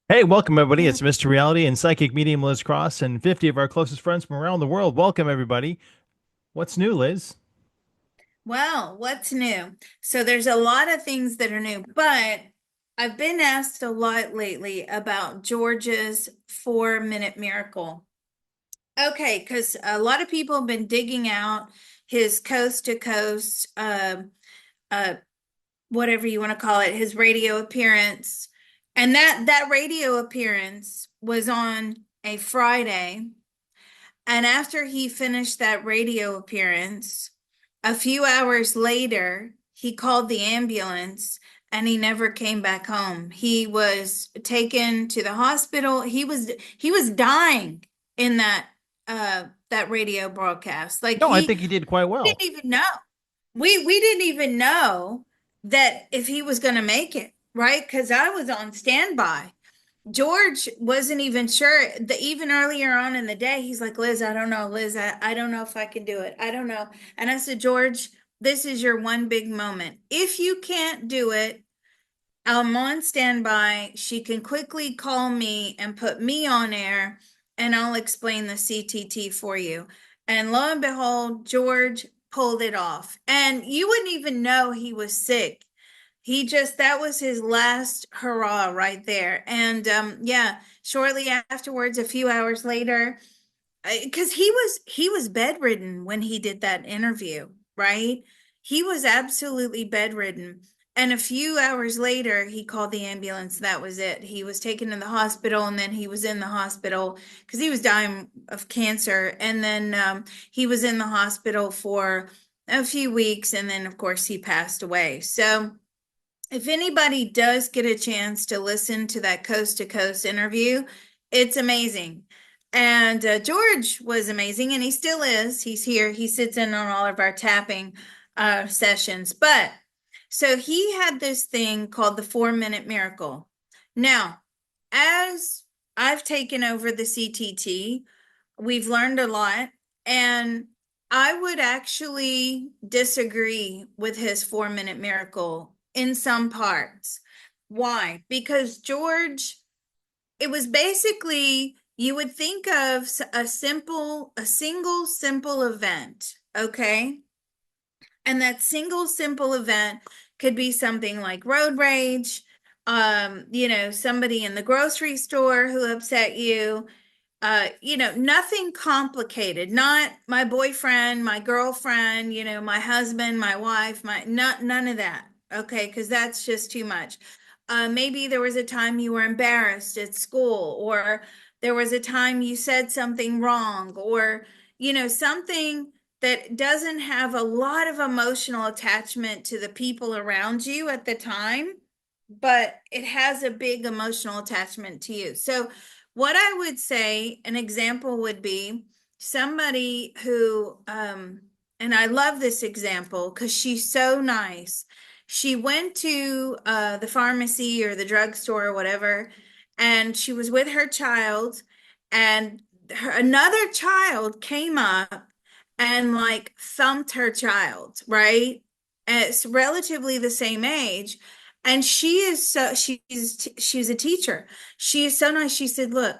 Hey, welcome everybody. It's Mr. Reality and Psychic Medium Liz Cross and 50 of our closest friends from around the world. Welcome everybody. What's new, Liz? Well, what's new? So there's a lot of things that are new, but I've been asked a lot lately about George's 4 minute miracle. Okay, because a lot of people have been digging out his coast to coast, uh, whatever you want to call it, his radio appearance. And that radio appearance was on a Friday. And after he finished that radio appearance, a few hours later, he called the ambulance and he never came back home. He was taken to the hospital. He was dying in that radio broadcast. Like No, I he think he did quite didn't well. even know. We didn't even know that if he was going to make it, right? Because I was on standby. George wasn't even sure that even earlier on in the day, he's like, Liz, I don't know, Liz, I don't know if I can do it. I don't know. And I said, George, this is your one big moment. If you can't do it, I'm on standby. She can quickly call me and put me on air, and I'll explain the CTT for you. And lo and behold, George pulled it off. And you wouldn't even know he was sick. That was his last hurrah right there. And yeah, shortly afterwards, a few hours later, because he was bedridden when he did that interview, right? He was absolutely bedridden. And a few hours later, he called the ambulance. That was it. He was taken to the hospital, and then he was in the hospital because he was dying of cancer. And then he was in the hospital for a few weeks, and then, of course, he passed away. So, if anybody does get a chance to listen to that coast to coast interview, it's amazing. And George was amazing, and he still is. He's here. He sits in on all of our tapping sessions. But so he had this thing called the 4 minute miracle. Now, as I've taken over the CTT, we've learned a lot, and I would actually disagree with his 4 minute miracle in some parts. Why? Because George, it was basically, you would think of a single simple event, okay? And that single simple event could be something like road rage, somebody in the grocery store who upset you, nothing complicated, not my boyfriend, my girlfriend, my husband, my wife, none of that. Okay, because that's just too much. Maybe there was a time you were embarrassed at school, or there was a time you said something wrong, or, something that doesn't have a lot of emotional attachment to the people around you at the time, but it has a big emotional attachment to you. So, what I would say, an example would be somebody who, and I love this example because she's so nice. She went to the pharmacy or the drugstore or whatever, and she was with her child, and another child came up and like thumped her child, right? And it's relatively the same age. And she's a teacher. She is so nice. She said, look,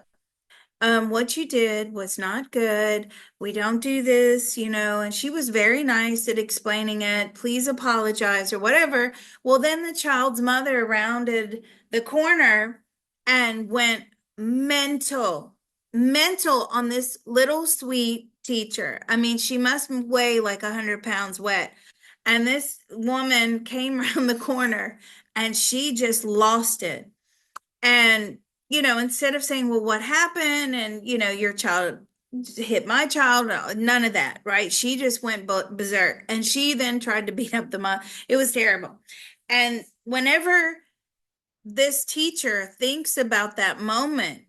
what you did was not good. We don't do this, and she was very nice at explaining it. Please apologize or whatever. Well, then the child's mother rounded the corner and went mental, mental on this little sweet teacher. I mean, she must weigh like 100 pounds wet. And this woman came around the corner and she just lost it. And, instead of saying, well, what happened? And, your child hit my child, none of that, right? She just went berserk. And she then tried to beat up the mom. It was terrible. And whenever this teacher thinks about that moment,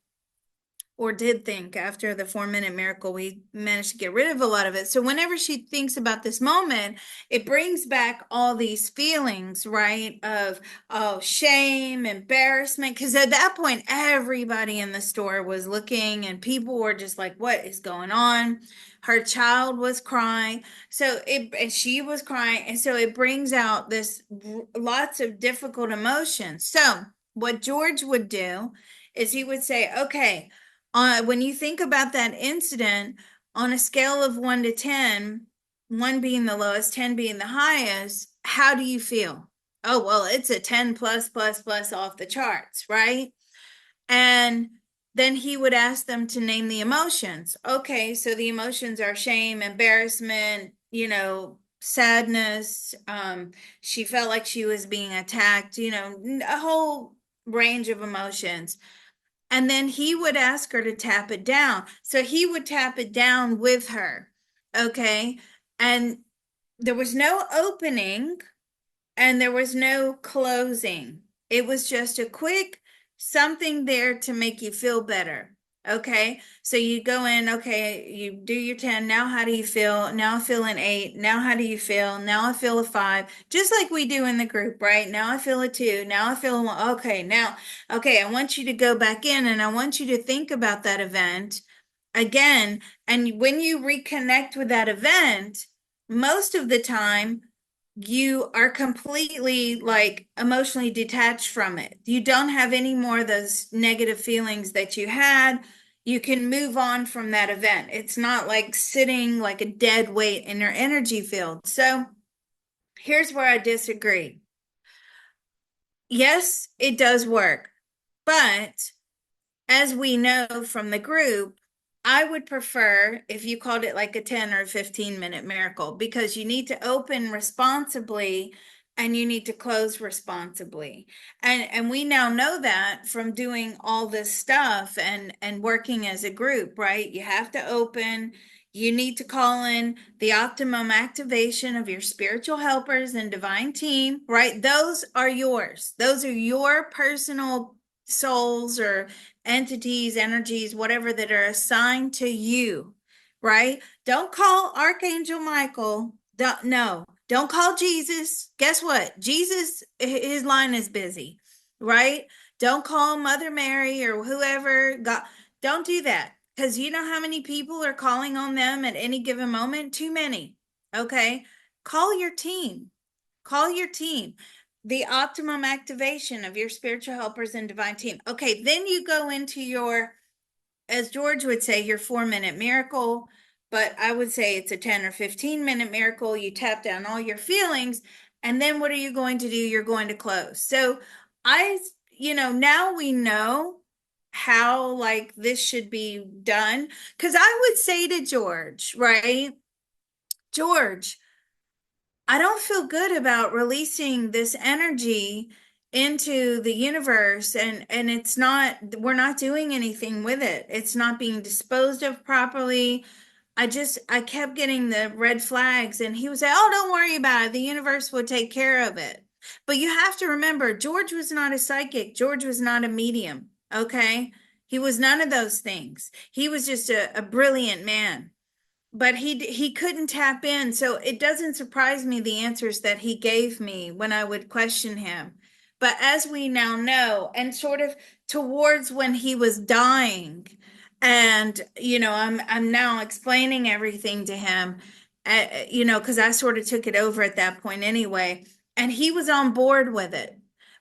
or did think after the 4 minute miracle, we managed to get rid of a lot of it. So whenever she thinks about this moment, it brings back all these feelings, right? Of, oh, shame, embarrassment. Because at that point, everybody in the store was looking and people were just like, what is going on? Her child was crying. And she was crying. And so it brings out this lots of difficult emotions. So what George would do is he would say, okay, when you think about that incident on a scale of 1 to 10, one being the lowest, 10 being the highest, how do you feel? Oh, well, it's a 10 plus, plus, plus off the charts, right? And then he would ask them to name the emotions. Okay, so the emotions are shame, embarrassment, sadness. She felt like she was being attacked, a whole range of emotions. And then he would ask her to tap it down. So he would tap it down with her. Okay. And there was no opening and there was no closing. It was just a quick something there to make you feel better. Okay. So you go in, okay, you do your 10. Now, how do you feel? Now I feel an 8. Now, how do you feel? Now I feel a 5. Just like we do in the group, right? Now I feel a 2. Now I feel a 1. Okay. Now, okay, I want you to go back in and I want you to think about that event again. And when you reconnect with that event, most of the time, you are completely like emotionally detached from it. You don't have any more of those negative feelings that you had. You can move on from that event. It's not like sitting like a dead weight in your energy field. So here's where I disagree. Yes, it does work, but as we know from the group, I would prefer if you called it like a 10 or 15-minute miracle because you need to open responsibly and you need to close responsibly. And we now know that from doing all this stuff and working as a group, right? You have to open, you need to call in the optimum activation of your spiritual helpers and divine team, right? Those are yours. Those are your personal souls or entities, energies, whatever that are assigned to you, right? Don't call Archangel Michael. No, don't call Jesus. Guess what? Jesus, his line is busy, right? Don't call Mother Mary or whoever. God, don't do that because you know how many people are calling on them at any given moment? Too many. Okay. Call your team. Call your team. The optimum activation of your spiritual helpers and divine team. Okay, then you go into your, as George would say, your 4-minute miracle, but I would say it's a 10 or 15-minute miracle. You tap down all your feelings, and then what are you going to do? You're going to close. So I, now we know how like this should be done. Because I would say to George, right? George, I don't feel good about releasing this energy into the universe and it's not, we're not doing anything with it. It's not being disposed of properly. I kept getting the red flags and he would say, "Oh, don't worry about it. The universe will take care of it." But you have to remember, George was not a psychic. George was not a medium, okay? He was none of those things. He was just a brilliant man, but he couldn't tap in, so it doesn't surprise me the answers that he gave me when I would question him. But as we now know, and sort of towards when he was dying, and I'm now explaining everything to him, because I sort of took it over at that point anyway, and he was on board with it.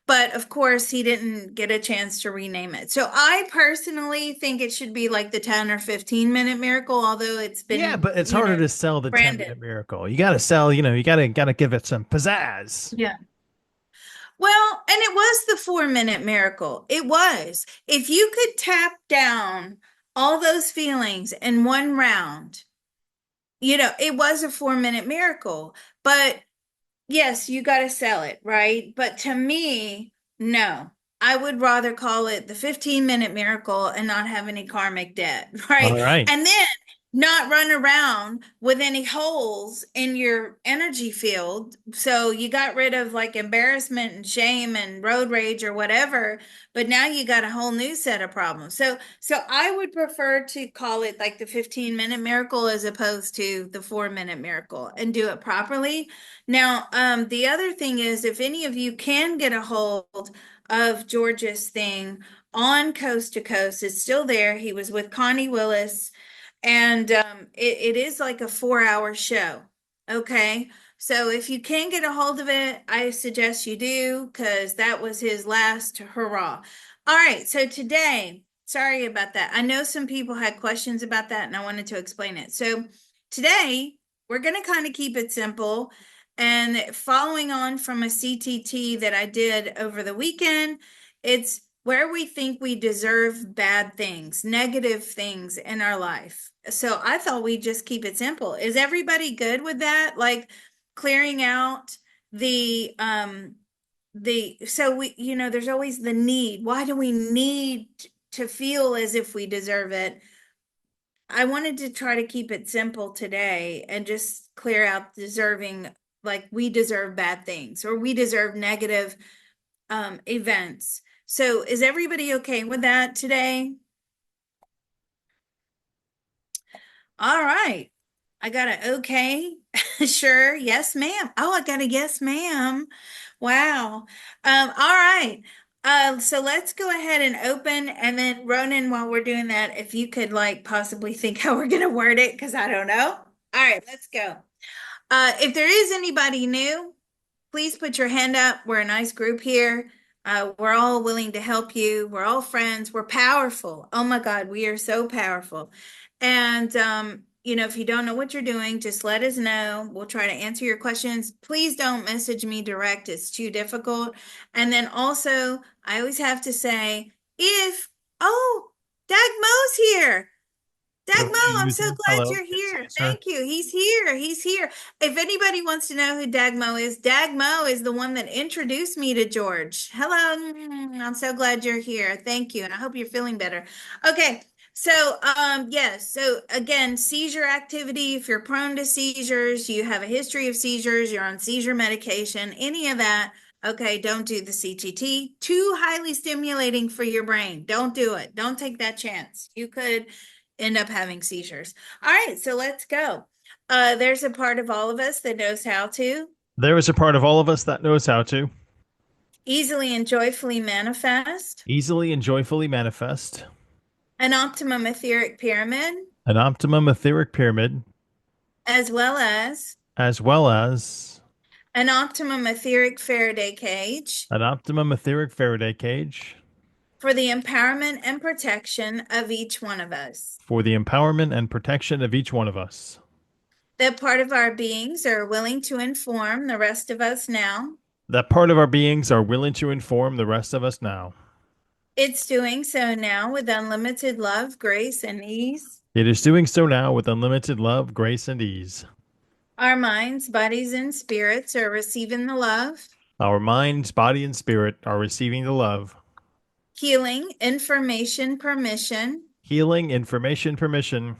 But of course, he didn't get a chance to rename it. So I personally think it should be like the 10 or 15-minute miracle, although it's Yeah, been, but it's harder to sell the 10-minute branded. miracle. You got to sell, you got to give it some pizzazz. Yeah. Well, and it was the 4-minute miracle. It was. If you could tap down all those feelings in one round, it was a 4-minute miracle. But yes, you got to sell it, right? But to me, no. I would rather call it the 15-minute miracle and not have any karmic debt, All right? right. And then not run around with any holes in your energy field. So you got rid of like embarrassment and shame and road rage or whatever, but now you got a whole new set of problems. So I would prefer to call it like the 15-minute miracle as opposed to the 4-minute miracle and do it properly. Now, the other thing is, if any of you can get a hold of George's thing on Coast to Coast, it's still there. He was with Connie Willis, and it is like a 4-hour show. Okay. So if you can get a hold of it, I suggest you do because that was his last hurrah. All right, so today, sorry about that. I know some people had questions about that and I wanted to explain it. So today, we're going to kind of keep it simple and following on from a CTT that I did over the weekend, it's where we think we deserve bad things, negative things in our life. So I thought we'd just keep it simple. Is everybody good with that? Like clearing out the so we there's always the need. Why do we need to feel as if we deserve it? I wanted to try to keep it simple today and just clear out deserving, like we deserve bad things or we deserve negative events. So is everybody okay with that today? All right. I got an okay. Sure. Yes, ma'am. Oh, I got a yes, ma'am. Wow. All right. So let's go ahead and open and then Ronan, while we're doing that, if you could like possibly think how we're gonna word it, because I don't know. All right, let's go. If there is anybody new, please put your hand up. We're a nice group here. We're all willing to help you. We're all friends. We're powerful. Oh my God, we are so powerful. And, if you don't know what you're doing, just let us know. We'll try to answer your questions. Please don't message me direct, it's too difficult. And then also, I always have to say, oh, Dagmo's here. Good Dagmo, morning, I'm so Luther. glad Hello. you're Good to see here. you, sir. Thank you. He's here. He's here. If anybody wants to know who Dagmo is the one that introduced me to George. Hello. I'm so glad you're here. Thank you. And I hope you're feeling better. Okay. So, yes. So again, seizure activity, if you're prone to seizures, you have a history of seizures, you're on seizure medication, any of that, okay, don't do the CTT. Too highly stimulating for your brain. Don't do it. Don't take that chance. You could end up having seizures. All right, so let's go. There's a part of all of us that knows how to There is a part of all of us that knows how to easily and joyfully manifest easily and joyfully manifest an optimum etheric pyramid, an optimum etheric pyramid, as well as as well as an optimum etheric Faraday cage an optimum etheric Faraday cage for the empowerment and protection of each one of us. for the empowerment and protection of each one of us. That part of our beings are willing to inform the rest of us now. That part of our beings are willing to inform the rest of us now. It's doing so now with unlimited love, grace, and ease. It is doing so now with unlimited love, grace, and ease. Our minds, bodies, and spirits are receiving the love, Our minds, body, and spirit are receiving the love, healing, information, permission, healing, information, permission,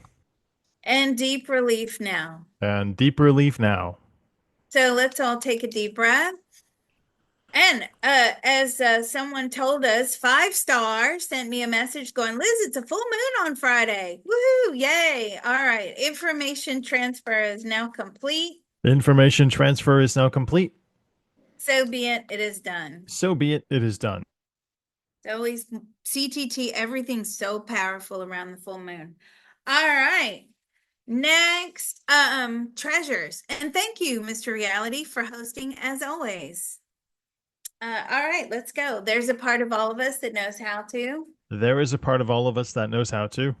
and deep relief now. and deep relief now. So let's all take a deep breath. And as someone told us, 5 Star sent me a message going, Liz, it's a full moon on Friday. Woohoo! Yay! All right. Information transfer is now complete. Information transfer is now complete. So be it. It is done. So be it. It is done. It's always CTT, everything's so powerful around the full moon. All right. Next, treasures. And thank you, Mr. Reality, for hosting as always. All right, let's go. There's a part of all of us that knows how to There is a part of all of us that knows how to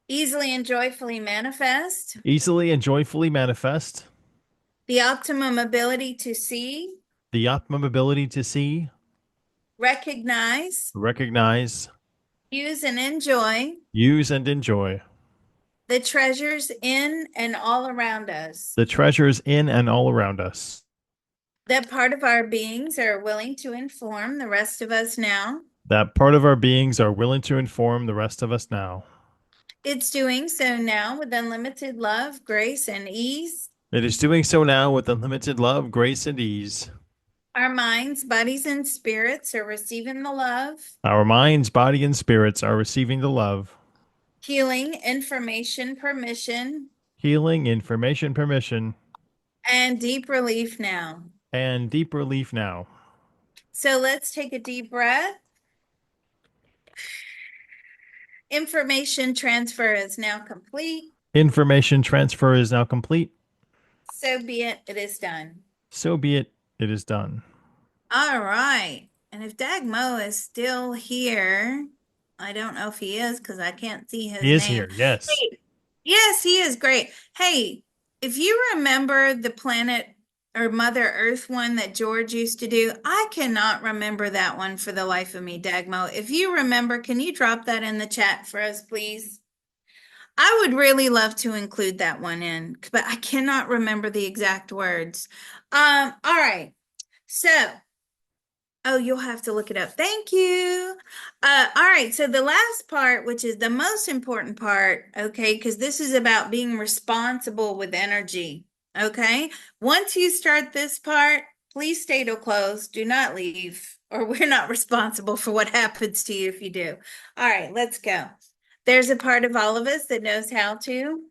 easily and joyfully manifest easily and joyfully manifest the optimum ability to see, the optimum ability to see, recognize, recognize, use, and enjoy use, and enjoy the treasures in and all around us. the treasures in and all around us. That part of our beings are willing to inform the rest of us now. That part of our beings are willing to inform the rest of us now. It's doing so now with unlimited love, grace, and ease. It is doing so now with unlimited love, grace, and ease. Our minds, bodies, and spirits are receiving the love, Our minds, body, and spirits are receiving the love, healing, information, permission, healing, information, permission, and deep relief now. and deep relief now. So let's take a deep breath. Information transfer is now complete. Information transfer is now complete. So be it. It is done. So be it. It is done. All right. And if Dagmo is still here, I don't know if he is because I can't see He his is name. here. Yes. Hey, yes, he is great. Hey, if you remember the planet or Mother Earth one that George used to do, I cannot remember that one for the life of me, Dagmo. If you remember, can you drop that in the chat for us, please? I would really love to include that one in, but I cannot remember the exact words. All right. So, oh, you'll have to look it up. Thank you. All right. So the last part, which is the most important part, okay, because this is about being responsible with energy. Okay. Once you start this part, please stay till close. Do not leave, or we're not responsible for what happens to you if you do. All right, let's go. There's a part of all of us that knows how to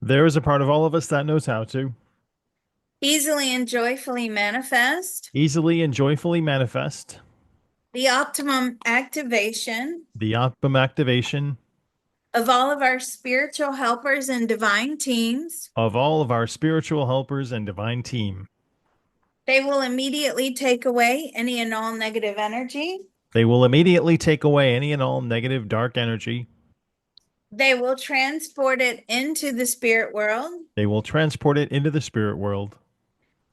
There is a part of all of us that knows how to easily and joyfully manifest easily and joyfully manifest the optimum activation the optimum activation of all of our spiritual helpers and divine teams. of all of our spiritual helpers and divine team. They will immediately take away any and all negative energy. They will immediately take away any and all negative dark energy. They will transport it into the spirit world They will transport it into the spirit world,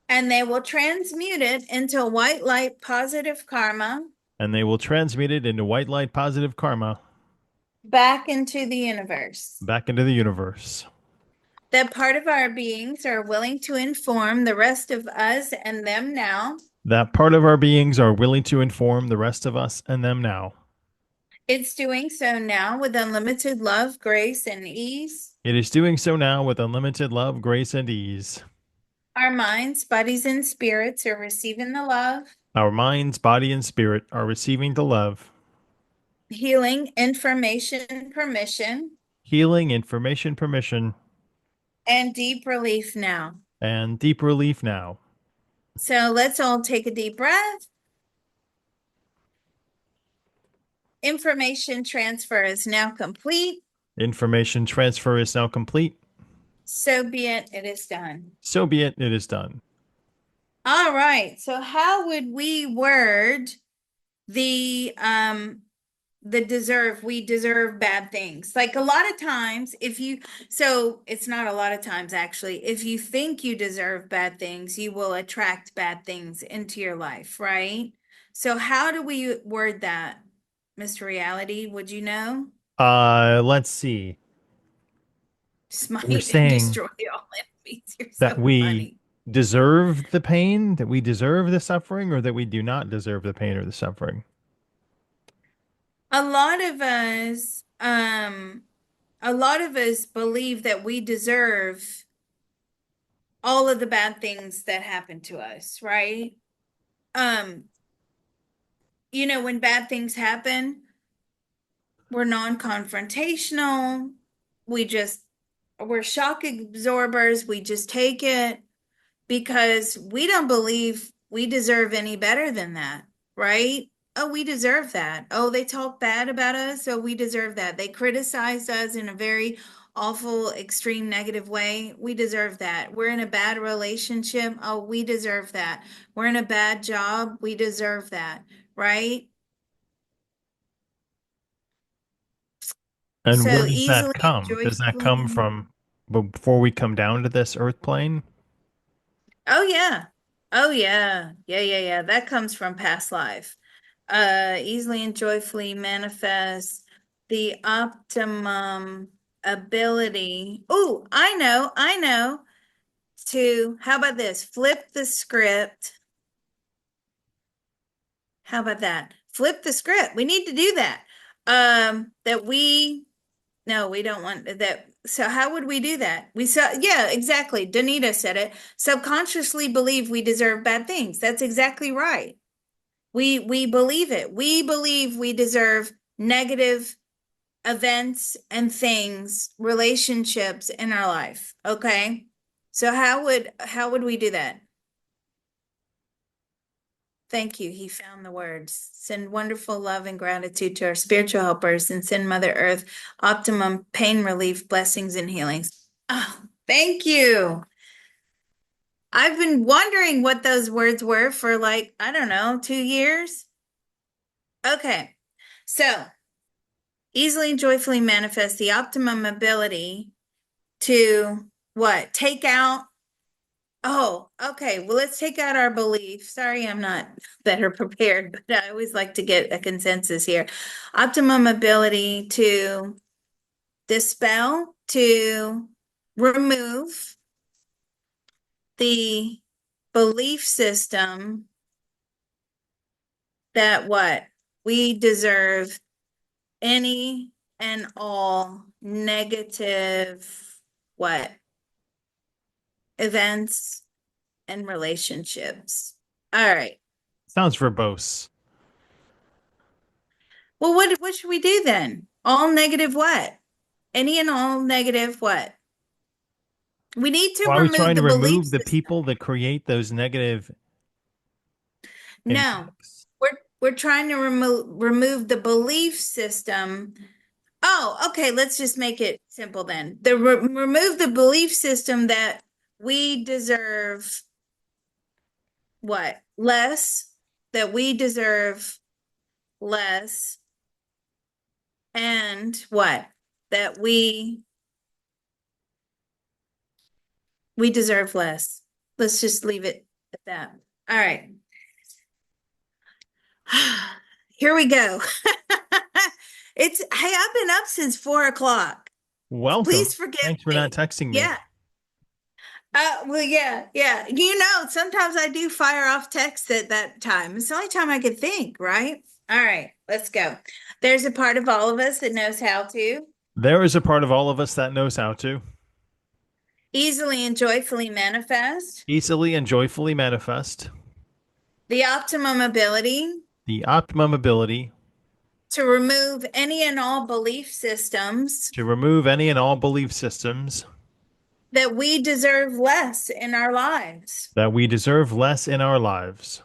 and they will transmute it into white light positive karma and they will transmute it into white light positive karma back into the universe. back into the universe. That part of our beings are willing to inform the rest of us and them now. That part of our beings are willing to inform the rest of us and them now. It's doing so now with unlimited love, grace, and ease. It is doing so now with unlimited love, grace, and ease. Our minds, bodies, and spirits are receiving the love, Our minds, body, and spirit are receiving the love, healing, information, permission, healing, information, permission, and deep relief now. and deep relief now. So let's all take a deep breath. Information transfer is now complete. Information transfer is now complete. So be it, it is done. So be it, it is done. All right. So how would we word the deserve, we deserve bad things? Like a lot of times, if you, so it's not a lot of times actually, if you think you deserve bad things, you will attract bad things into your life, right? So how do we word that, Mr. Reality? Would you know? Let's see. We're Smite and saying destroy all enemies. You're that so we funny. deserve the pain, that we deserve the suffering, or that we do not deserve the pain or the suffering. A lot of us, a lot of us believe that we deserve all of the bad things that happen to us, right? Um, when bad things happen, we're non-confrontational. We just, we're shock absorbers. We just take it because we don't believe we deserve any better than that, right? Oh, we deserve that. Oh, they talk bad about us, so we deserve that. They criticize us in a very awful, extreme, negative way. We deserve that. We're in a bad relationship. Oh, we deserve that. We're in a bad job. We deserve that, right? And where So does that easily and come? Does that come joyfully. from before we come down to this earth plane? Oh yeah. Oh yeah. Yeah, yeah, yeah. That comes from past life. Easily and joyfully manifest the optimum ability. Oh, I know. To, how about this? Flip the script. How about that? Flip the script. We need to do that. That we, no, we don't want that. So how would we do that? We saw, yeah, exactly. Danita said it. Subconsciously believe we deserve bad things. That's exactly right. We believe it. We believe we deserve negative events and things, relationships in our life. Okay? So how would we do that? Thank you. He found the words. Send wonderful love and gratitude to our spiritual helpers and send Mother Earth optimum pain relief, blessings, and healings. Oh, thank you. I've been wondering what those words were for like, I don't know, 2 years. Okay. So easily and joyfully manifest the optimum ability to what? Take out. Oh, okay. Well, let's take out our belief. Sorry, I'm not better prepared, but I always like to get a consensus here. Optimum ability to dispel, to remove the belief system that what? We deserve any and all negative what? Events and relationships. All right. Sounds verbose. Well, what should we do then? All negative what? Any and all negative what? We need to Well, are we remove trying the to belief remove the system. people that create those negative No, impacts? we're trying to remove the belief system. Oh, okay. Let's just make it simple then. Remove the belief system that we deserve what? Less, that we deserve less, and what? That we deserve less. Let's just leave it at that. All right. Here we go. Hey, I've been up since 4 o'clock. Welcome. Please forgive Thanks for not me. texting me. Yeah. Well, yeah, yeah. Sometimes I do fire off texts at that time. It's the only time I could think, right? All right, let's go. There's a part of all of us that knows how to There is a part of all of us that knows how to easily and joyfully manifest easily and joyfully manifest the optimum ability the optimum ability to remove any and all belief systems to remove any and all belief systems that we deserve less in our lives. that we deserve less in our lives.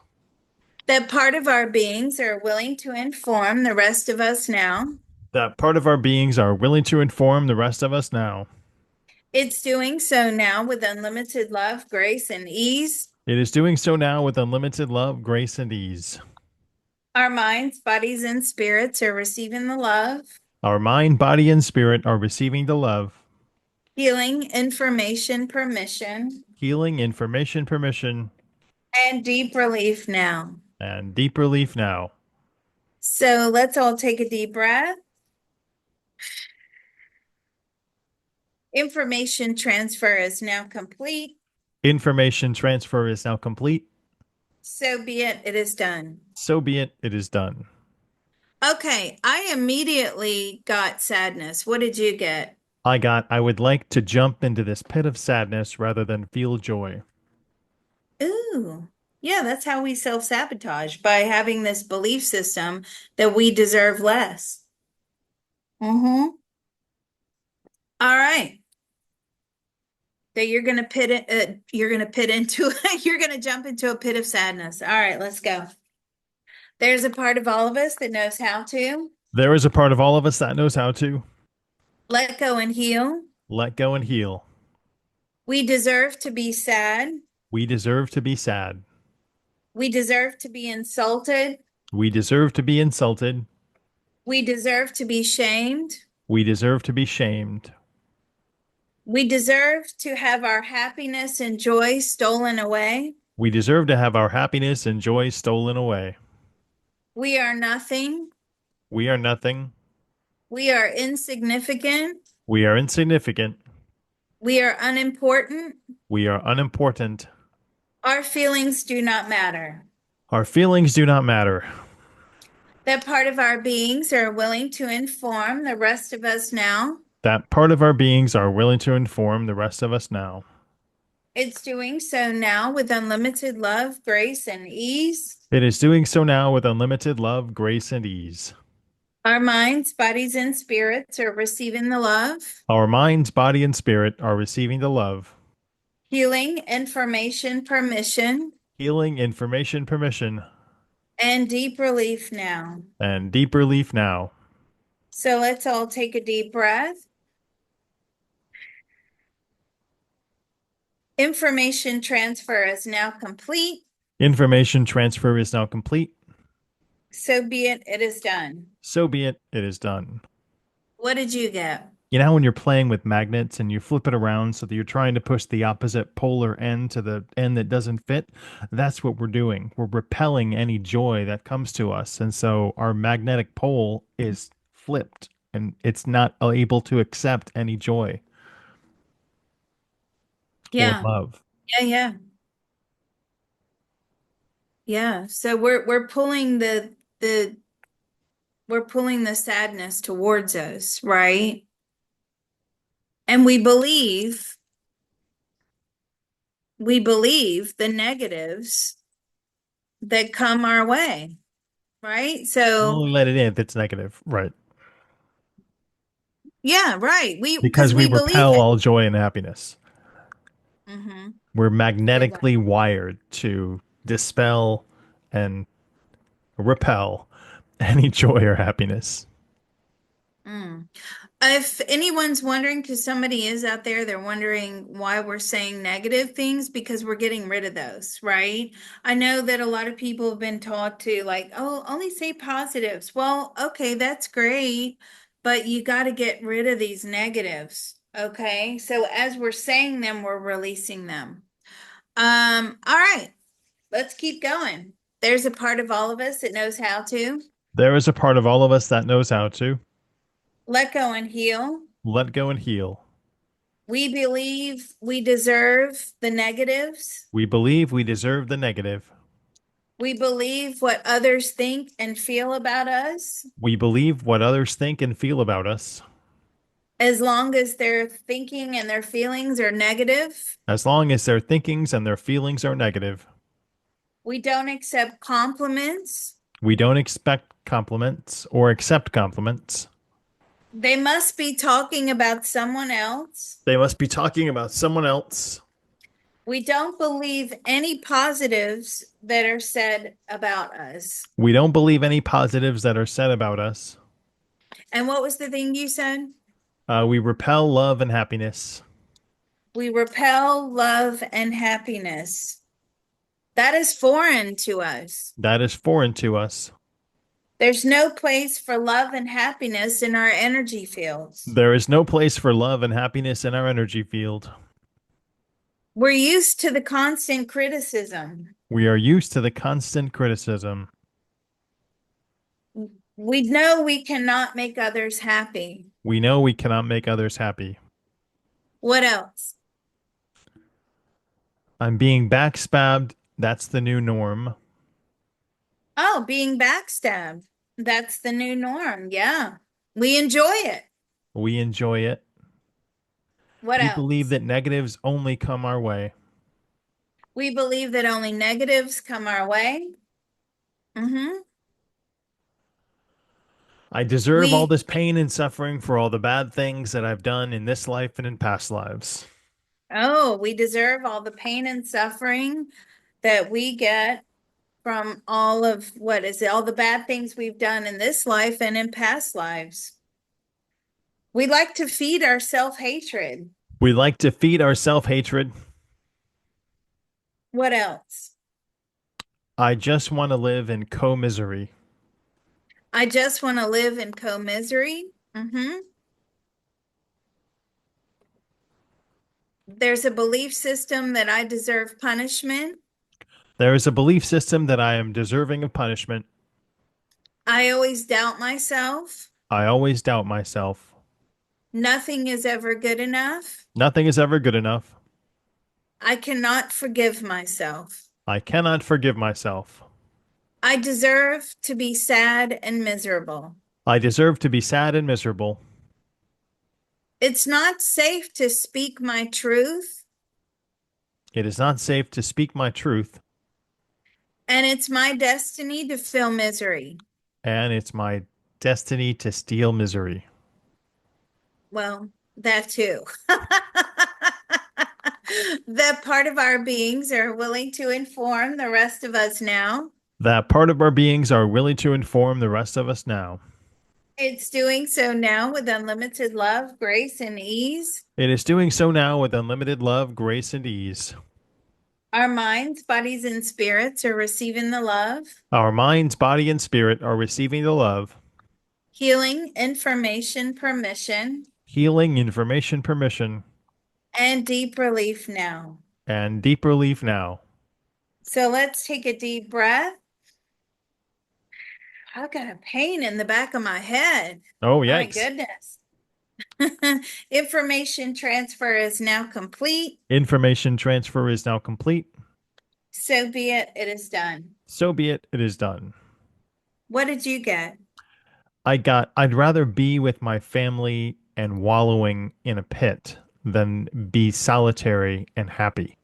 That part of our beings are willing to inform the rest of us now. That part of our beings are willing to inform the rest of us now. It's doing so now with unlimited love, grace, and ease. It is doing so now with unlimited love, grace, and ease. Our minds, bodies, and spirits are receiving the love, Our mind, body, and spirit are receiving the love, healing, information, permission, healing, information, permission, and deep relief now. and deep relief now. So let's all take a deep breath. Information transfer is now complete. Information transfer is now complete. So be it, it is done. So be it, it is done. Okay, I immediately got sadness. What did you get? I would like to jump into this pit of sadness rather than feel joy. Ooh, yeah, that's how we self-sabotage by having this belief system that we deserve less. Mm-hmm. All right. That you're gonna pit into you're gonna jump into a pit of sadness. All right, let's go. There's a part of all of us that knows how to There is a part of all of us that knows how to let go and heal. let go and heal. We deserve to be sad. We deserve to be sad. We deserve to be insulted. We deserve to be insulted. We deserve to be shamed. We deserve to be shamed. We deserve to have our happiness and joy stolen away. We deserve to have our happiness and joy stolen away. We are nothing. We are nothing. We are insignificant. We are insignificant. We are unimportant. We are unimportant. Our feelings do not matter. Our feelings do not matter. That part of our beings are willing to inform the rest of us now. That part of our beings are willing to inform the rest of us now. It's doing so now with unlimited love, grace, and ease. It is doing so now with unlimited love, grace, and ease. Our minds, bodies, and spirits are receiving the love, Our minds, body, and spirit are receiving the love, healing, information, permission, healing, information, permission, and deep relief now. and deep relief now. So let's all take a deep breath. Information transfer is now complete. Information transfer is now complete. So be it, it is done. So be it. It is done. What did you get? You know, when you're playing with magnets and you flip it around so that you're trying to push the opposite polar end to the end that doesn't fit, that's what we're doing. We're repelling any joy that comes to us. And so our magnetic pole is flipped and it's not able to accept any joy or Yeah, love. yeah, yeah, yeah. So we're pulling the we're pulling the sadness towards us, right? And we believe the negatives that come our way, right? We'll So only let it in if it's negative. Right. yeah, right. We because Because we we believe repel it. all joy and happiness. Mm-hmm. We're Say that. magnetically wired to dispel and repel any joy or happiness. Mm. If anyone's wondering, because somebody is out there, they're wondering why we're saying negative things because we're getting rid of those, right? I know that a lot of people have been taught to like, oh, only say positives. Well, okay, that's great, but you got to get rid of these negatives. Okay. So as we're saying them, we're releasing them. All right, let's keep going. There's a part of all of us that knows how to There is a part of all of us that knows how to let go and heal. let go and heal. We believe we deserve the negatives. We believe we deserve the negative. We believe what others think and feel about us, We believe what others think and feel about us, as long as their thinking and their feelings are negative. as long as their thinkings and their feelings are negative. We don't accept compliments. We don't expect compliments or accept compliments. They must be talking about someone else. They must be talking about someone else. We don't believe any positives that are said about us. We don't believe any positives that are said about us. And what was the thing you said? We repel love and happiness. We repel love and happiness. That is foreign to us. That is foreign to us. There's no place for love and happiness in our energy fields. There is no place for love and happiness in our energy field. We're used to the constant criticism. We are used to the constant criticism. We know we cannot make others happy. We know we cannot make others happy. What else? I'm being backstabbed. That's the new norm. Oh, being backstabbed. That's the new norm. Yeah. We enjoy it. We enjoy it. What We believe else? that negatives only come our way. We believe that only negatives come our way. Mm-hmm. I deserve all We, this pain and suffering for all the bad things that I've done in this life and in past lives. oh, we deserve all the pain and suffering that we get from all of what is it, all the bad things we've done in this life and in past lives. We like to feed our self-hatred. We like to feed our self hatred. What else? I just want to live in co misery. I just want to live in co-misery. Mm-hmm. There's a belief system that I deserve punishment. There is a belief system that I am deserving of punishment. I always doubt myself. I always doubt myself. Nothing is ever good enough. Nothing is ever good enough. I cannot forgive myself. I cannot forgive myself. I deserve to be sad and miserable. I deserve to be sad and miserable. It's not safe to speak my truth, It is not safe to speak my truth, and it's my destiny to feel misery. and it's my destiny to steal misery. Well, that too. That part of our beings are willing to inform the rest of us now. That part of our beings are willing to inform the rest of us now. It's doing so now with unlimited love, grace, and ease. It is doing so now with unlimited love, grace, and ease. Our minds, bodies, and spirits are receiving the love, Our minds, body, and spirit are receiving the love, healing, information, permission, healing, information, permission, and deep relief now. and deep relief now. So let's take a deep breath. I've got a pain in the back of my head. Oh, My yikes. goodness. Information transfer is now complete. Information transfer is now complete. So be it. It is done. So be it. It is done. What did you get? I'd rather be with my family and wallowing in a pit than be solitary and happy.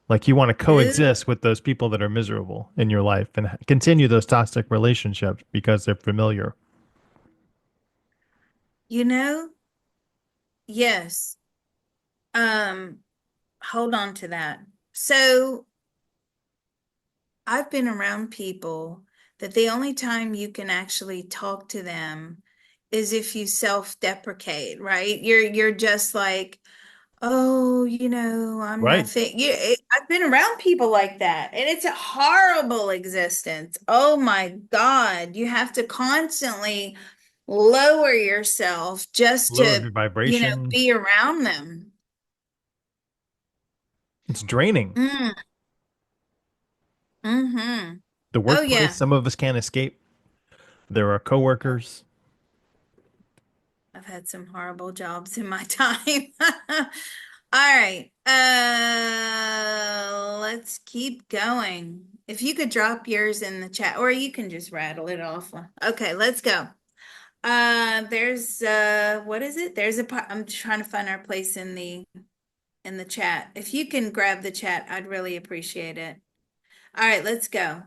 Like you want to Ooh, coexist with those people that are miserable in your life and continue those toxic relationships because they're familiar. you know, yes. Um, Hold on to that. So I've been around people that the only time you can actually talk to them is if you self-deprecate, right? You're just like, oh, I'm Right. nothing. I've been around people like that, and it's a horrible existence. Oh my God, you have to constantly lower yourself just Lower to, your vibration. be around them. It's draining. Mm, mm-hmm. The Oh workplace, yeah. some of us can't escape. There are coworkers. I've had some horrible jobs in my time. All right. Let's keep going. If you could drop yours in the chat, or you can just rattle it off. Okay, let's go. There's what is it? There's a part. I'm trying to find our place in the chat. If you can grab the chat, I'd really appreciate it. All right, let's go.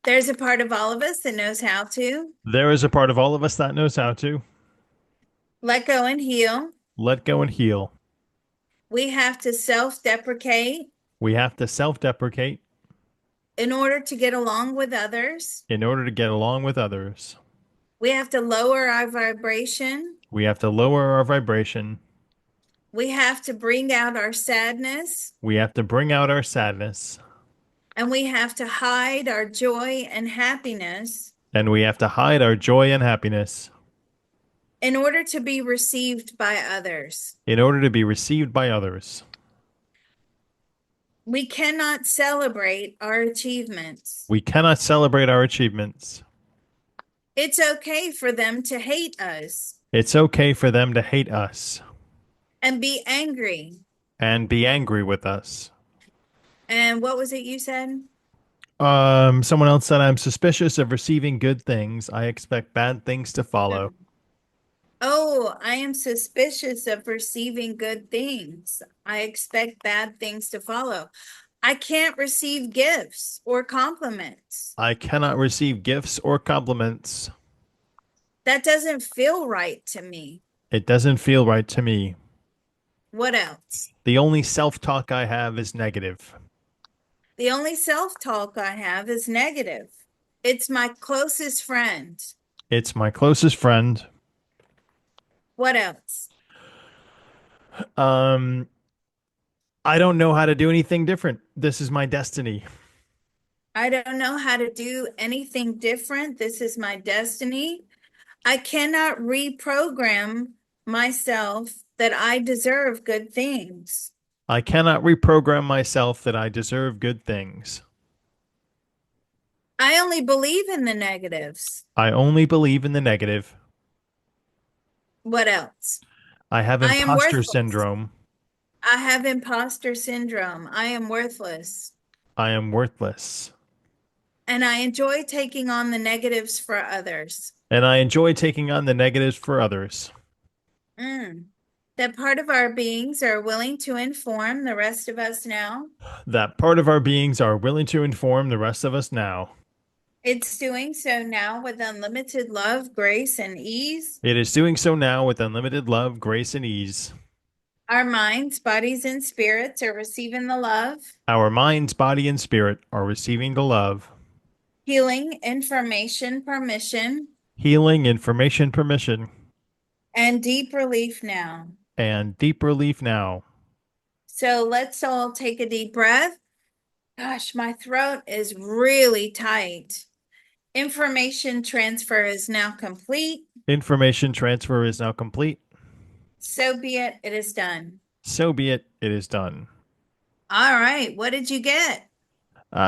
There's a part of all of us that knows how to There is a part of all of us that knows how to let go and heal. let go and heal. We have to self-deprecate We have to self-deprecate in order to get along with others. in order to get along with others. We have to lower our vibration. We have to lower our vibration. We have to bring out our sadness. We have to bring out our sadness. And we have to hide our joy and happiness And we have to hide our joy and happiness in order to be received by others. in order to be received by others. We cannot celebrate our achievements. We cannot celebrate our achievements. It's okay for them to hate us It's okay for them to hate us and be angry. and be angry with us. And what was it you said? Someone else said, I'm suspicious of receiving good things. I expect bad things to follow. Oh, I am suspicious of receiving good things. I expect bad things to follow. I can't receive gifts or compliments. I cannot receive gifts or compliments. That doesn't feel right to me. It doesn't feel right to me. What else? The only self-talk I have is negative. The only self-talk I have is negative. It's my closest friend. It's my closest friend. What else? Um, I don't know how to do anything different. This is my destiny. I don't know how to do anything different. This is my destiny. I cannot reprogram myself that I deserve good things. I cannot reprogram myself that I deserve good things. I only believe in the negatives. I only believe in the negative. What else? I have I am imposter worthless. syndrome. I have imposter syndrome. I am worthless. I am worthless. And I enjoy taking on the negatives for others. And I enjoy taking on the negatives for others. Mm. That part of our beings are willing to inform the rest of us now. That part of our beings are willing to inform the rest of us now. It's doing so now with unlimited love, grace, and ease. It is doing so now with unlimited love, grace, and ease. Our minds, bodies, and spirits are receiving the love, Our minds, body, and spirit are receiving the love, healing, information, permission, Healing, information, permission, and deep relief now. and deep relief now. So let's all take a deep breath. Gosh, my throat is really tight. Information transfer is now complete. Information transfer is now complete. So be it. It is done. So be it. It is done. All right. What did you get?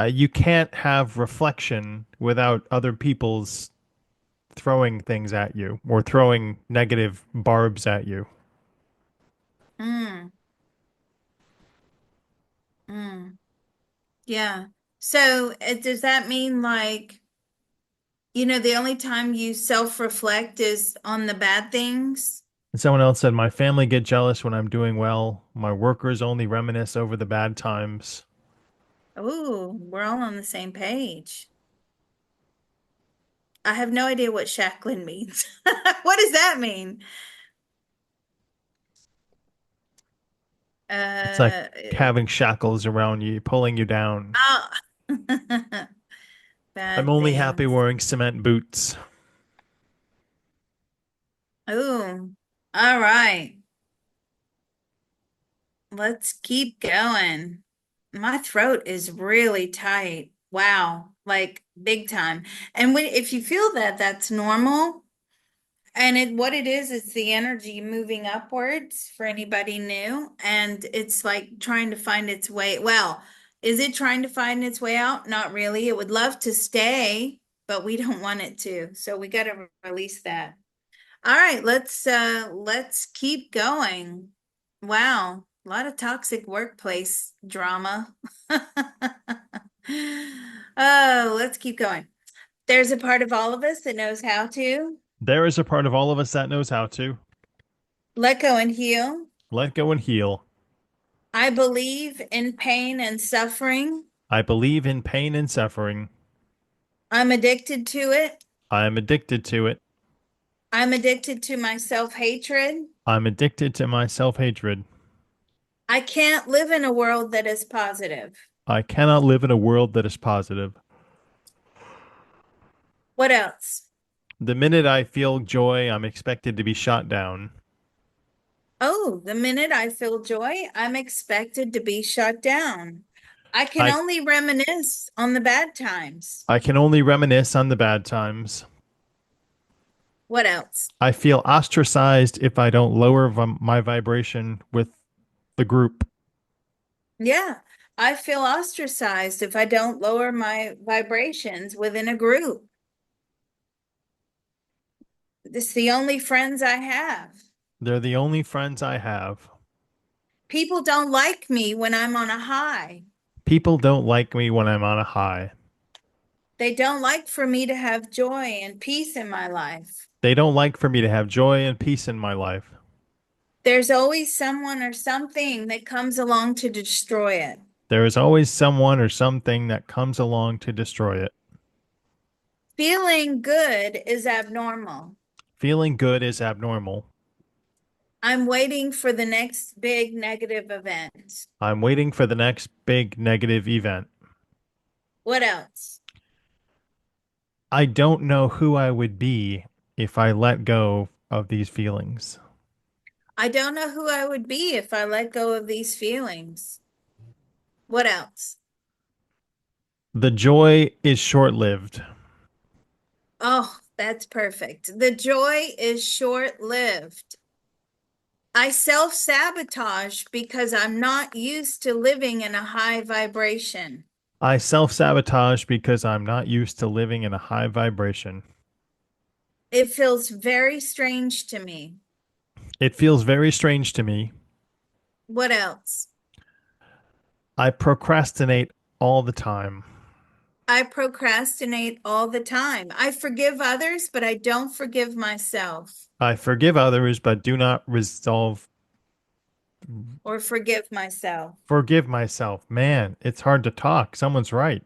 You can't have reflection without other people's throwing things at you or throwing negative barbs at you. Mm, mm, yeah. So does that mean like, the only time you self-reflect is on the bad things? And someone else said, my family get jealous when I'm doing well. My workers only reminisce over the bad times. Oh, we're all on the same page. I have no idea what shackling means. What does that mean? It's like Uh, having shackles around you, pulling you down. oh. I'm Bad only happy things. wearing cement boots. Oh, all right. Let's keep going. My throat is really tight. Wow, like big time. And if you feel that, that's normal. And what it is, it's the energy moving upwards for anybody new. And it's like trying to find its way. Well, is it trying to find its way out? Not really. It would love to stay, but we don't want it to. So we got to release that. All right, let's keep going. Wow, a lot of toxic workplace drama. Oh, let's keep going. There's a part of all of us that knows how to There is a part of all of us that knows how to let go and heal. let go and heal. I believe in pain and suffering. I believe in pain and suffering. I'm addicted to it. I am addicted to it. I'm addicted to my self-hatred. I'm addicted to my self-hatred. I can't live in a world that is positive. I cannot live in a world that is positive. What else? The minute I feel joy, I'm expected to be shot down. Oh, the minute I feel joy, I'm expected to be shut down. I can I only reminisce on the bad times. I can only reminisce on the bad times. What else? I feel ostracized if I don't lower my vibration with the group. Yeah, I feel ostracized if I don't lower my vibrations within a group. It's the only friends I have. They're the only friends I have. People don't like me when I'm on a high. People don't like me when I'm on a high. They don't like for me to have joy and peace in my life. They don't like for me to have joy and peace in my life. There's always someone or something that comes along to destroy it. There is always someone or something that comes along to destroy it. Feeling good is abnormal. Feeling good is abnormal. I'm waiting for the next big negative event. I'm waiting for the next big negative event. What else? I don't know who I would be if I let go of these feelings. I don't know who I would be if I let go of these feelings. What else? The joy is short lived. Oh, that's perfect. The joy is short-lived. I self-sabotage because I'm not used to living in a high vibration. I self sabotage because I'm not used to living in a high vibration. It feels very strange to me. It feels very strange to me. What else? I procrastinate all the time. I procrastinate all the time. I forgive others, but I don't forgive myself I forgive others, but do not resolve or forgive myself. forgive myself. Man, it's hard to talk. Someone's right.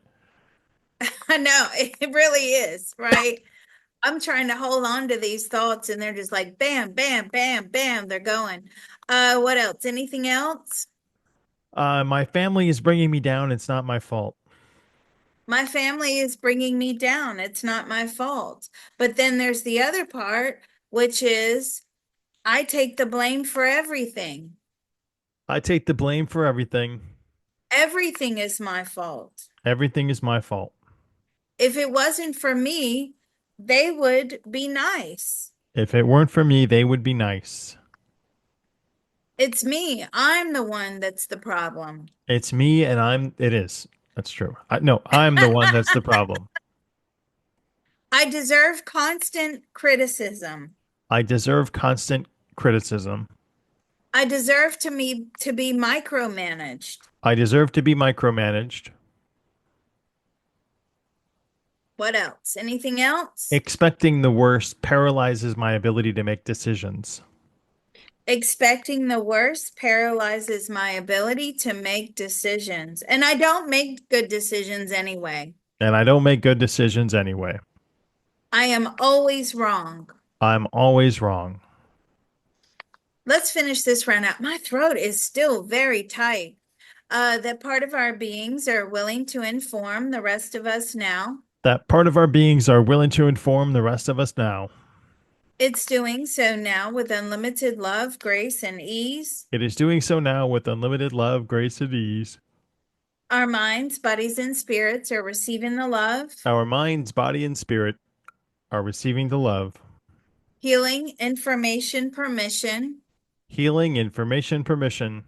I know it really is, right? I'm trying to hold on to these thoughts and they're just like bam, bam, bam, bam, they're going. What else? Anything else? My family is bringing me down. It's not my fault. My family is bringing me down. It's not my fault. But then there's the other part, which is I take the blame for everything. I take the blame for everything. Everything is my fault. Everything is my fault. If it wasn't for me, they would be nice. If it weren't for me, they would be nice. It's me. I'm the one that's the problem. It's me and it is. That's true. No, I'm the one that's the problem. I deserve constant criticism. I deserve constant criticism. I deserve to be micromanaged. I deserve to be micromanaged. What else? Anything else? Expecting the worst paralyzes my ability to make decisions. Expecting the worst paralyzes my ability to make decisions. And I don't make good decisions anyway. And I don't make good decisions anyway. I am always wrong. I'm always wrong. Let's finish this round out. My throat is still very tight. That part of our beings are willing to inform the rest of us now. That part of our beings are willing to inform the rest of us now. It's doing so now with unlimited love, grace, and ease. It is doing so now with unlimited love, grace, and ease. Our minds, bodies, and spirits are receiving the love, Our minds, body, and spirit are receiving the love, healing, information, permission, healing, information, permission,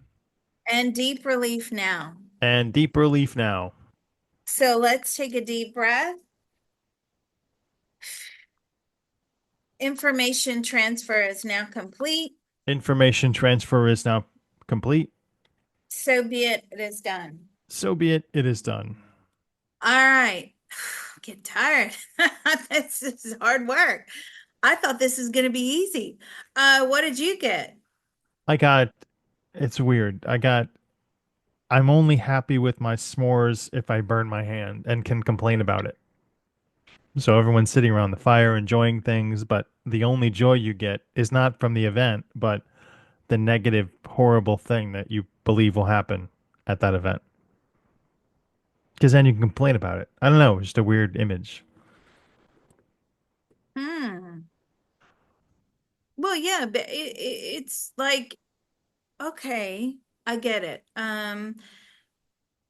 and deep relief now. and deep relief now. So let's take a deep breath. Information transfer is now complete. Information transfer is now complete. So be it, it is done. So be it, it is done. All right. Get tired. This is hard work. I thought this was going to be easy. What did you get? I got, it's weird. I'm only happy with my s'mores if I burn my hand and can complain about it. So everyone's sitting around the fire enjoying things, but the only joy you get is not from the event, but the negative, horrible thing that you believe will happen at that event. Because then you can complain about it. I don't know, just a weird image. Hmm. Well, yeah, but it's like, okay, I get it.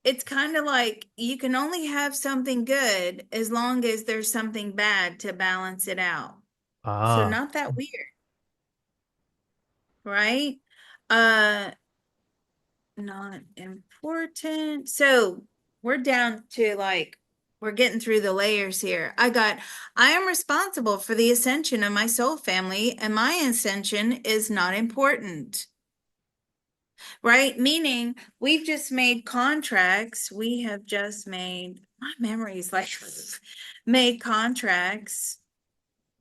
It's kind of like you can only have something good as long as there's something bad to balance it out. So Ah, not that weird, right? Uh, not important. So we're down to like we're getting through the layers here. I am responsible for the ascension of my soul family, and my ascension is not important. Right? Meaning we've just made contracts. We have just made, my memories like made contracts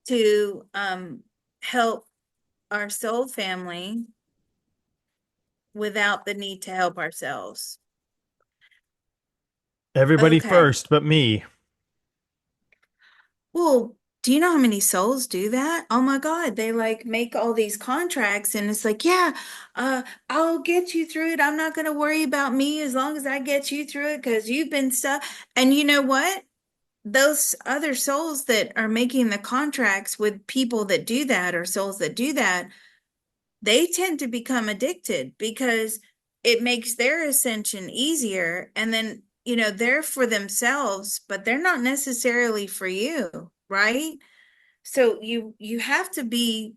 to help our soul family without the need to help ourselves. everybody Okay. first, but me. Well, do you know how many souls do that? Oh my God, they like make all these contracts and it's like, yeah, I'll get you through it. I'm not going to worry about me as long as I get you through it because you've been stuck. And you know what? Those other souls that are making the contracts with people that do that or souls that do that, they tend to become addicted because it makes their ascension easier. And then, they're for themselves, but they're not necessarily for you, right? So you have to be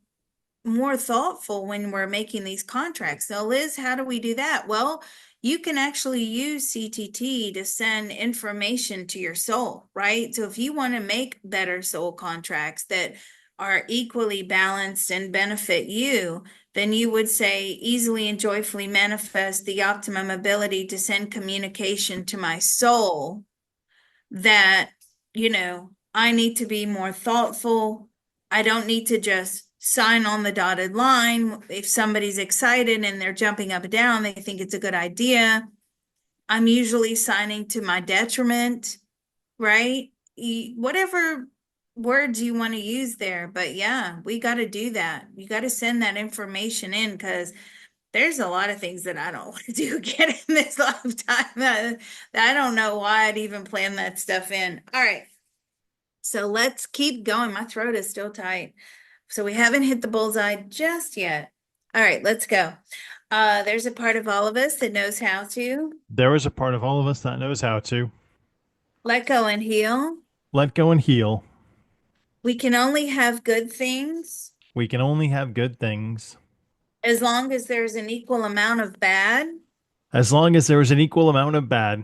more thoughtful when we're making these contracts. Now, Liz, how do we do that? Well, you can actually use CTT to send information to your soul, right? So if you want to make better soul contracts that are equally balanced and benefit you, then you would say easily and joyfully manifest the optimum ability to send communication to my soul that, I need to be more thoughtful. I don't need to just sign on the dotted line. If somebody's excited and they're jumping up and down, they think it's a good idea. I'm usually signing to my detriment, right? Whatever words you want to use there. But yeah, we got to do that. You got to send that information in because There's a lot of things that I don't want to do again in this lifetime. I don't know why I'd even plan that stuff in. All right. So let's keep going. My throat is still tight. So we haven't hit the bullseye just yet. All right, let's go. There's a part of all of us that knows how to There is a part of all of us that knows how to let go and heal. let go and heal. We can only have good things We can only have good things as long as there's an equal amount of bad. as long as there is an equal amount of bad.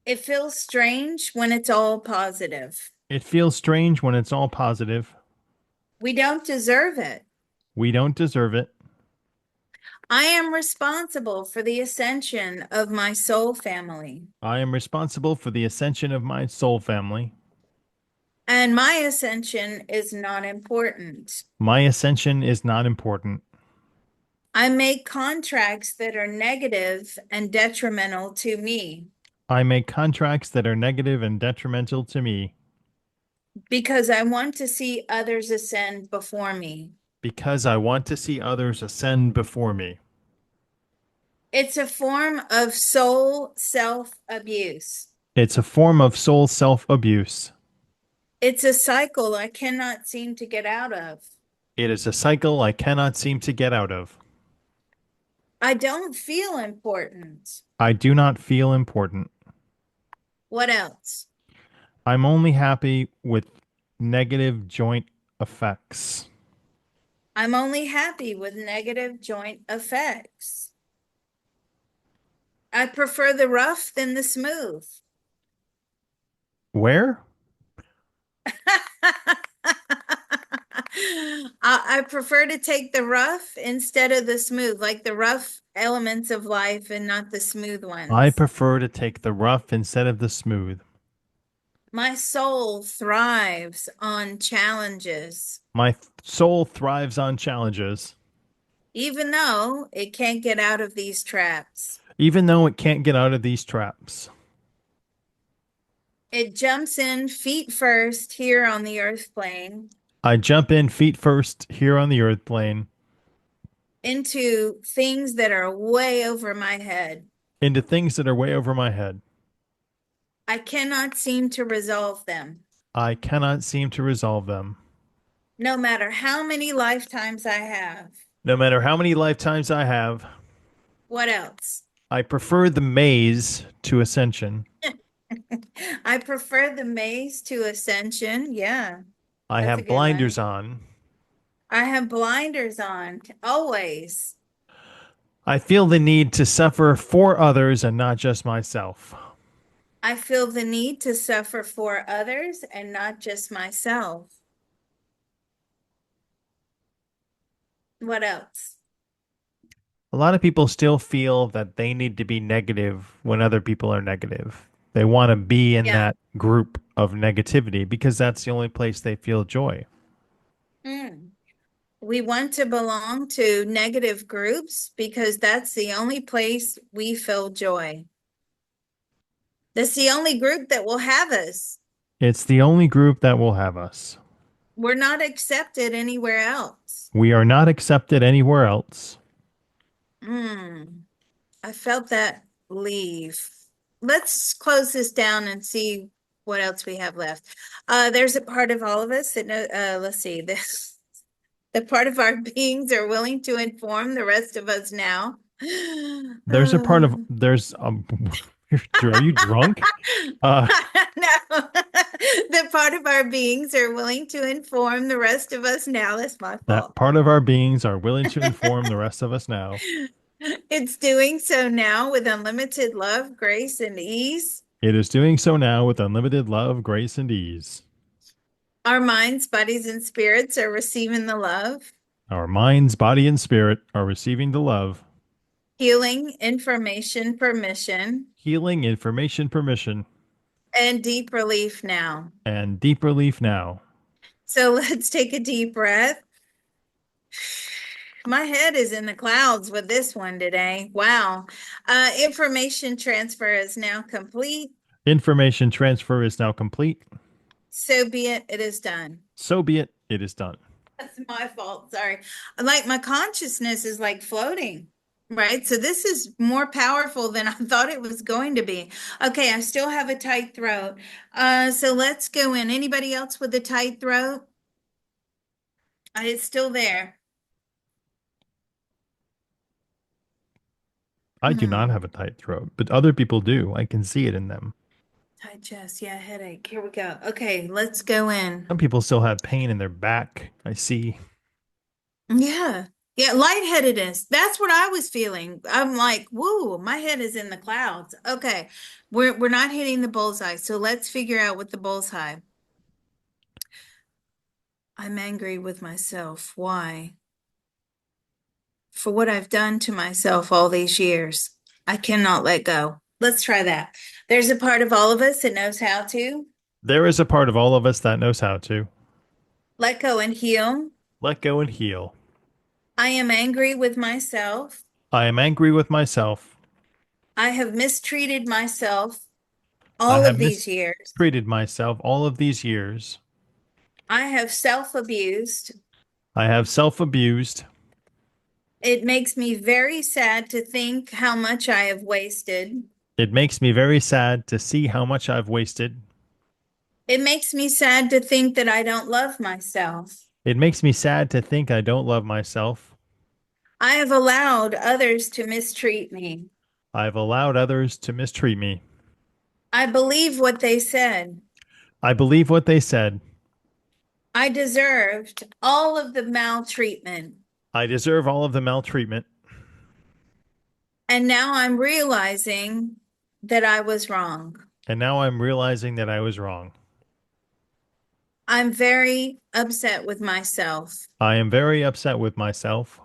It feels strange when it's all positive. It feels strange when it's all positive. We don't deserve it. We don't deserve it. I am responsible for the ascension of my soul family, I am responsible for the ascension of my soul family. and my ascension is not important. My ascension is not important. I make contracts that are negative and detrimental to me I make contracts that are negative and detrimental to me because I want to see others ascend before me. because I want to see others ascend before me. It's a form of soul self abuse. It's a form of soul self abuse. It's a cycle I cannot seem to get out of. It is a cycle I cannot seem to get out of. I don't feel important. I do not feel important. What else? I'm only happy with negative joint effects. I'm only happy with negative joint effects. I prefer the rough than the smooth. Where? I prefer to take the rough instead of the smooth, like the rough elements of life and not the smooth I ones. prefer to take the rough instead of the smooth. My soul thrives on challenges, My soul thrives on challenges, even though it can't get out of these traps. even though it can't get out of these traps. It jumps in feet first here on the earth plane I jump in feet first here on the earth plane into things that are way over my head. into things that are way over my head. I cannot seem to resolve them, I cannot seem to resolve them. no matter how many lifetimes I have. No matter how many lifetimes I have, What else? I prefer the maze to ascension. I prefer the maze to ascension. Yeah, I that's a have good blinders one. on. I have blinders on always. I feel the need to suffer for others and not just myself. I feel the need to suffer for others and not just myself. What else? A lot of people still feel that they need to be negative when other people are negative. They want to be in Yeah. that group of negativity because that's the only place they feel joy. Mm. We want to belong to negative groups because that's the only place we feel joy. That's the only group that will have us. It's the only group that will have us. We're not accepted anywhere else. We are not accepted anywhere else. Mm. I felt that leave. Let's close this down and see what else we have left. There's a part of all of us that know, let's see, this the part of our beings are willing to inform the rest of us now. There's a part of there's are you drunk? Uh No, the part of our beings are willing to inform the rest of us now. That's my that fault. part of our beings are willing to inform the rest of us now. It's doing so now with unlimited love, grace, and ease. It is doing so now with unlimited love, grace, and ease. Our minds, bodies, and spirits are receiving the love, Our minds, body, and spirit are receiving the love, healing, information, permission, healing, information, permission, and deep relief now. and deep relief now. So let's take a deep breath. My head is in the clouds with this one today. Wow. Information transfer is now complete. Information transfer is now complete. So be it, it is done. So be it, it is done. That's my fault. Sorry. Like my consciousness is like floating, right? So this is more powerful than I thought it was going to be. Okay, I still have a tight throat. So let's go in. Anybody else with a tight throat? It's still there. I do not have Hmm. a tight throat, but other people do. I can see it in them. Tight chest. Yeah, headache. Here we go. Okay, let's go in. Some people still have pain in their back. I see. Yeah. Yeah, lightheadedness. That's what I was feeling. I'm like, whoa, my head is in the clouds. Okay. We're not hitting the bullseye. So let's figure out what the bullseye. I'm angry with myself. Why? For what I've done to myself all these years. I cannot let go. Let's try that. There's a part of all of us that knows how to There is a part of all of us that knows how to let go and heal. let go and heal. I am angry with myself. I am angry with myself. I have mistreated myself I all have of these years. mistreated myself all of these years. I have self-abused. I have self abused. It makes me very sad to think how much I have wasted. It makes me very sad to see how much I've wasted. It makes me sad to think that I don't love myself. It makes me sad to think I don't love myself. I have allowed others to mistreat me. I've allowed others to mistreat me. I believe what they said. I believe what they said. I deserved all of the maltreatment. I deserve all of the maltreatment. And now I'm realizing that I was wrong. And now I'm realizing that I was wrong. I'm very upset with myself. I am very upset with myself.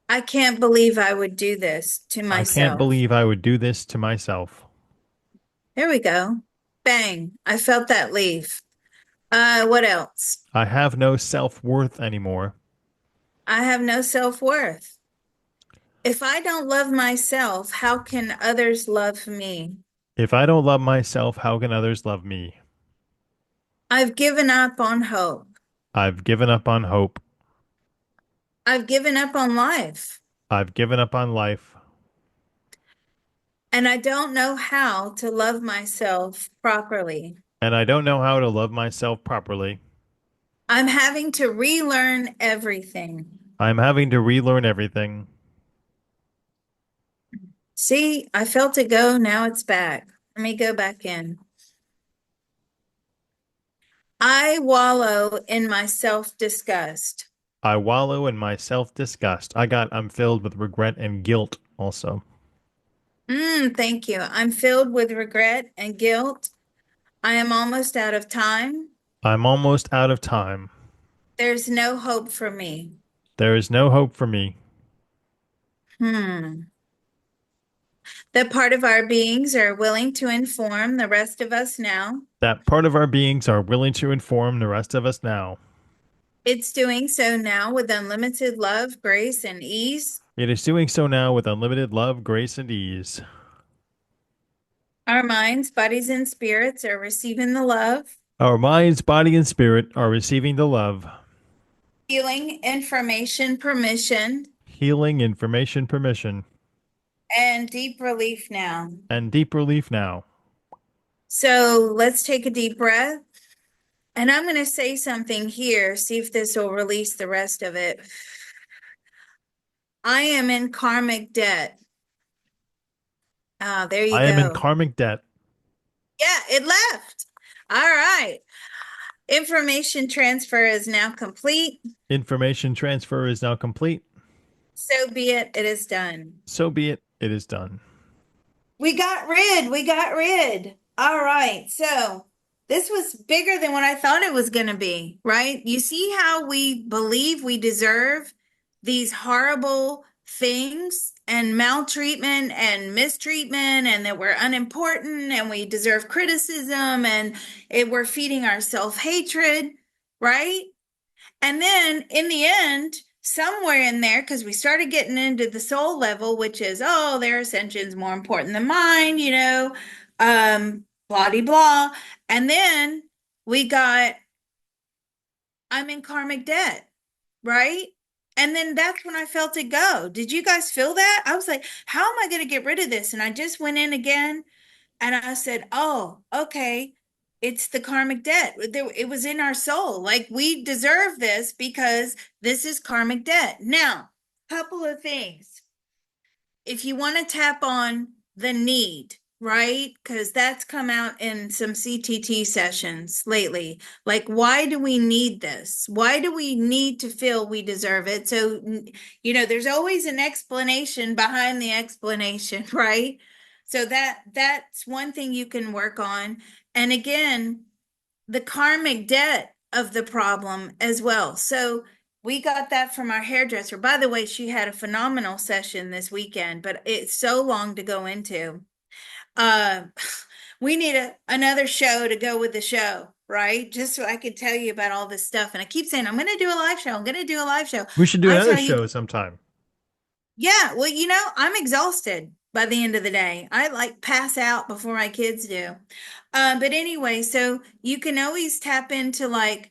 I can't believe I would do this to I can't myself. believe I would do this to myself. There we go. Bang. I felt that leave. What else? I have no self worth anymore. I have no self-worth. If I don't love myself, how can others love me? If I don't love myself, how can others love me? I've given up on hope. I've given up on hope. I've given up on life. I've given up on life. And I don't know how to love myself properly. And I don't know how to love myself properly. I'm having to relearn everything. I'm having to relearn everything. See, I felt it go. Now it's back. Let me go back in. I wallow in my self-disgust. I wallow in my self disgust. I'm filled with regret and guilt also. Thank you. I'm filled with regret and guilt. I am almost out of time. I'm almost out of time. There's no hope for me. There is no hope for me. Hmm. That part of our beings are willing to inform the rest of us now. That part of our beings are willing to inform the rest of us now. It's doing so now with unlimited love, grace, and ease. It is doing so now with unlimited love, grace, and ease. Our minds, bodies, and spirits are receiving the love, Our minds, body, and spirit are receiving the love, healing, information, permission, healing, information, permission, and deep relief now. and deep relief now. So let's take a deep breath. And I'm going to say something here, see if this will release the rest of it. I am in karmic debt. Ah, there you I am in go. karmic debt. Yeah, it left. All right. Information transfer is now complete. Information transfer is now complete. So be it. It is done. So be it. It is done. We got rid. We got rid. All right. So this was bigger than what I thought it was going to be, right? You see how we believe we deserve these horrible things and maltreatment and mistreatment, and that we're unimportant and we deserve criticism, and we're feeding our self-hatred, right? And then in the end, somewhere in there, because we started getting into the soul level, which is, oh, their ascension's more important than mine, blah, blah, blah. And then we got, I'm in karmic debt, right? And then that's when I felt it go. Did you guys feel that? I was like, how am I going to get rid of this? And I just went in again and I said, oh, okay. It's the karmic debt. It was in our soul. Like we deserve this because this is karmic debt. Now, couple of things. If you want to tap on the need, right? Because that's come out in some CTT sessions lately. Like, why do we need this? Why do we need to feel we deserve it? So, there's always an explanation behind the explanation, right? So that's one thing you can work on. And again, the karmic debt of the problem as well. So we got that from our hairdresser. By the way, she had a phenomenal session this weekend, but it's so long to go into. Uh, we need another show to go with the show, right? Just so I could tell you about all this stuff. And I keep saying, I'm going to do a live show. I'm going to do a live show. We should do I another tell you, show sometime. yeah, well, I'm exhausted by the end of the day. I like pass out before my kids do. But anyway, so you can always tap into like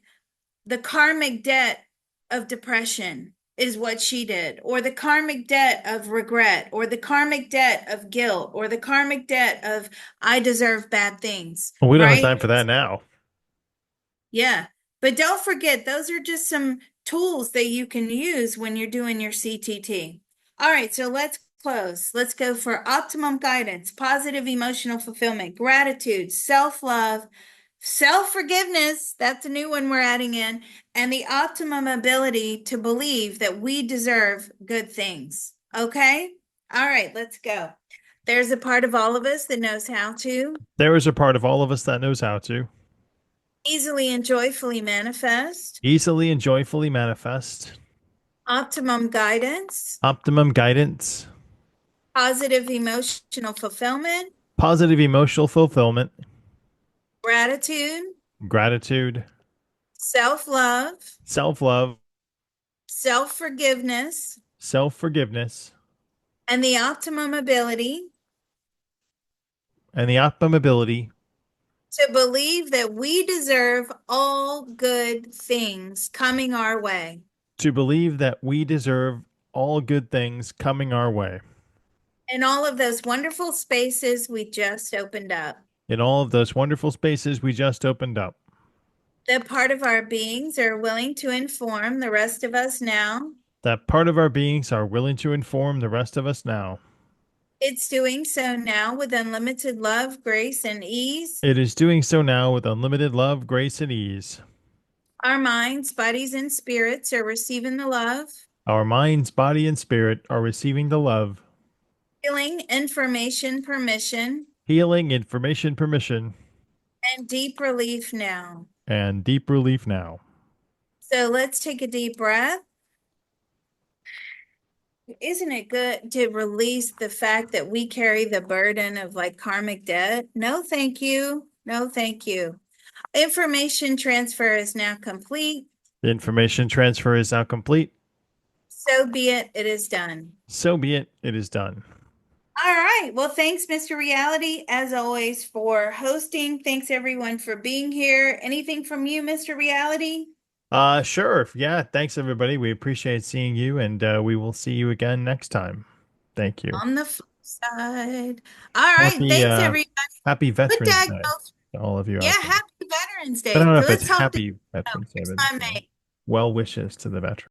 the karmic debt of depression is what she did, or the karmic debt of regret, or the karmic debt of guilt, or the karmic debt of I deserve bad things, Well, we don't have time right? for that now. Yeah. But don't forget, those are just some tools that you can use when you're doing your CTT. All right, so let's close. Let's go for optimum guidance, positive emotional fulfillment, gratitude, self-love, self-forgiveness. That's a new one we're adding in, and the optimum ability to believe that we deserve good things. Okay? All right, let's go. There's a part of all of us that knows how to There is a part of all of us that knows how to easily and joyfully manifest. easily and joyfully manifest Optimum guidance, optimum guidance, positive emotional fulfillment, positive emotional fulfillment, gratitude, gratitude, self love, self love, self forgiveness, self forgiveness, and the optimum ability and the optimum ability to believe that we deserve all good things coming our way. to believe that we deserve all good things coming our way In all of those wonderful spaces we just opened up. in all of those wonderful spaces we just opened up. That part of our beings are willing to inform the rest of us now. That part of our beings are willing to inform the rest of us now. It's doing so now with unlimited love, grace, and ease. It is doing so now with unlimited love, grace, and ease. Our minds, bodies, and spirits are receiving the love, Our minds, body, and spirit are receiving the love, healing, information, permission, healing, information, permission, and deep relief now. and deep relief now. So let's take a deep breath. Isn't it good to release the fact that we carry the burden of like karmic debt? No, thank you. No, thank you. Information transfer is now complete. The information transfer is now complete. So be it. It is done. So be it. It is done. All right. Well, thanks, Mr. Reality, as always, for hosting. Thanks, everyone, for being here. Anything from you, Mr. Reality? Sure. Yeah. Thanks, everybody. We appreciate seeing you, and we will see you again next time. Thank you. On the flip side. All right. Happy, Thanks, everybody. happy Good Veterans Day diagnosis. to all of you Yeah, out there. happy Veterans I don't Day. know if it's Let's hope that happy Veterans Day, next but time, mate. well wishes to the veterans.